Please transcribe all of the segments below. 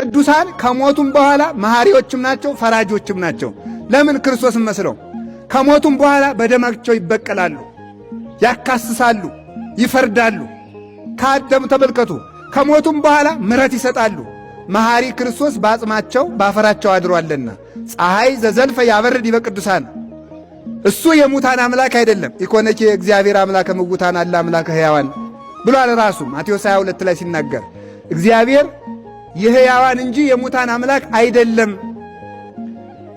ቅዱሳን ከሞቱም በኋላ መሐሪዎችም ናቸው፣ ፈራጆችም ናቸው። ለምን? ክርስቶስን መስለው ከሞቱም በኋላ በደማቸው ይበቀላሉ፣ ያካስሳሉ፣ ይፈርዳሉ። ከአዳም ተመልከቱ፣ ከሞቱም በኋላ ምሕረት ይሰጣሉ። መሐሪ ክርስቶስ በአጽማቸው ባፈራቸው አድሯልና ፀሐይ ዘዘልፈ ያበርድ በቅዱሳን። እሱ የሙታን አምላክ አይደለም። ኢኮነኪ እግዚአብሔር አምላከ ምውታን አለ አምላከ ሕያዋን ብሏል ራሱ ማቴዎስ 22 ላይ ሲናገር እግዚአብሔር የሕያዋን እንጂ የሙታን አምላክ አይደለም።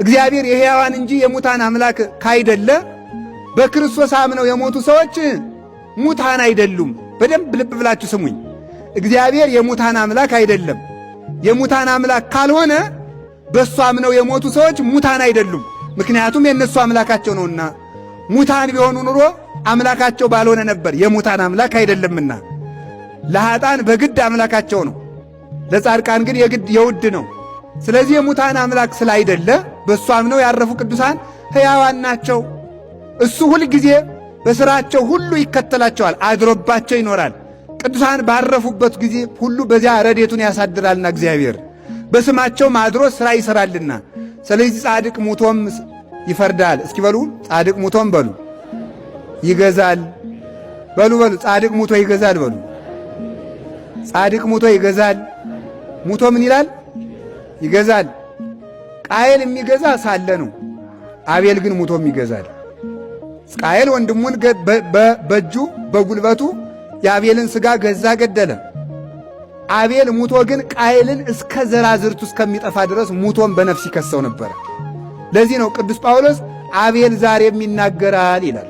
እግዚአብሔር የሕያዋን እንጂ የሙታን አምላክ ካይደለ በክርስቶስ አምነው የሞቱ ሰዎች ሙታን አይደሉም። በደንብ ልብ ብላችሁ ስሙኝ። እግዚአብሔር የሙታን አምላክ አይደለም። የሙታን አምላክ ካልሆነ በእሱ አምነው የሞቱ ሰዎች ሙታን አይደሉም። ምክንያቱም የእነሱ አምላካቸው ነውና። ሙታን ቢሆኑ ኑሮ አምላካቸው ባልሆነ ነበር። የሙታን አምላክ አይደለምና ለኃጥአን በግድ አምላካቸው ነው፣ ለጻድቃን ግን የውድ ነው። ስለዚህ የሙታን አምላክ ስላይደለ በእሱ አምነው ያረፉ ቅዱሳን ሕያዋን ናቸው። እሱ ሁል ጊዜ በሥራቸው ሁሉ ይከተላቸዋል፣ አድሮባቸው ይኖራል። ቅዱሳን ባረፉበት ጊዜ ሁሉ በዚያ ረድኤቱን ያሳድራልና እግዚአብሔር በስማቸውም አድሮ ሥራ ይሠራልና። ስለዚህ ጻድቅ ሙቶም ይፈርዳል። እስኪ በሉ ጻድቅ ሙቶም በሉ ይገዛል። በሉ ጻድቅ ሙቶ ይገዛል። በሉ ጻድቅ ሙቶ ይገዛል። ሙቶ ምን ይላል? ይገዛል። ቃየል የሚገዛ ሳለ ነው። አቤል ግን ሙቶም ይገዛል። ቃየል ወንድሙን በእጁ በጉልበቱ የአቤልን ሥጋ ገዛ፣ ገደለ። አቤል ሙቶ ግን ቃየልን እስከ ዘራዝርቱ እስከሚጠፋ ድረስ ሙቶም በነፍስ ይከሰው ነበር። ለዚህ ነው ቅዱስ ጳውሎስ አቤል ዛሬም ይናገራል ይላል።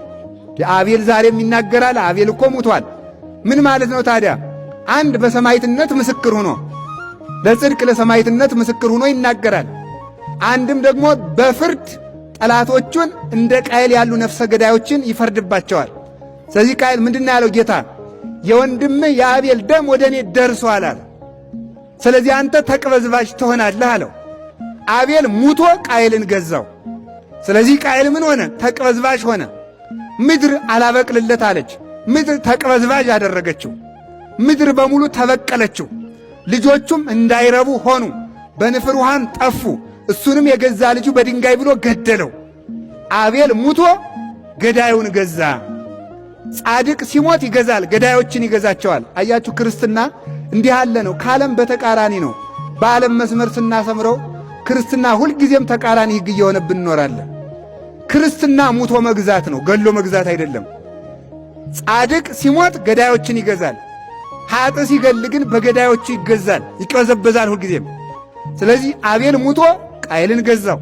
አቤል ዛሬም ይናገራል። አቤል እኮ ሙቷል። ምን ማለት ነው ታዲያ? አንድ በሰማዕትነት ምስክር ሆኖ ለጽድቅ ለሰማዕትነት ምስክር ሆኖ ይናገራል። አንድም ደግሞ በፍርድ ጠላቶቹን እንደ ቃየል ያሉ ነፍሰ ገዳዮችን ይፈርድባቸዋል። ስለዚህ ቃየል ምንድን ነው ያለው? ጌታ የወንድምህ የአቤል ደም ወደ እኔ ደርሷል አለ። ስለዚህ አንተ ተቅበዝባዥ ትሆናለህ አለው። አቤል ሙቶ ቃየልን ገዛው። ስለዚህ ቃየል ምን ሆነ? ተቅበዝባዥ ሆነ። ምድር አላበቅልለት አለች። ምድር ተቅበዝባዥ አደረገችው። ምድር በሙሉ ተበቀለችው። ልጆቹም እንዳይረቡ ሆኑ፣ በንፍር ውሃን ጠፉ። እሱንም የገዛ ልጁ በድንጋይ ብሎ ገደለው። አቤል ሙቶ ገዳዩን ገዛ። ጻድቅ ሲሞት ይገዛል፣ ገዳዮችን ይገዛቸዋል። አያችሁ፣ ክርስትና እንዲህ ያለ ነው። ከዓለም በተቃራኒ ነው። በዓለም መስመር ስናሰምረው ክርስትና ሁልጊዜም ተቃራኒ ሕግ እየሆነብን እንኖራለን። ክርስትና ሙቶ መግዛት ነው፣ ገሎ መግዛት አይደለም። ጻድቅ ሲሞት ገዳዮችን ይገዛል። ኃጥ ሲገል ግን በገዳዮቹ ይገዛል፣ ይቀበዘበዛል ሁልጊዜም። ስለዚህ አቤል ሙቶ ቃየልን ገዛው።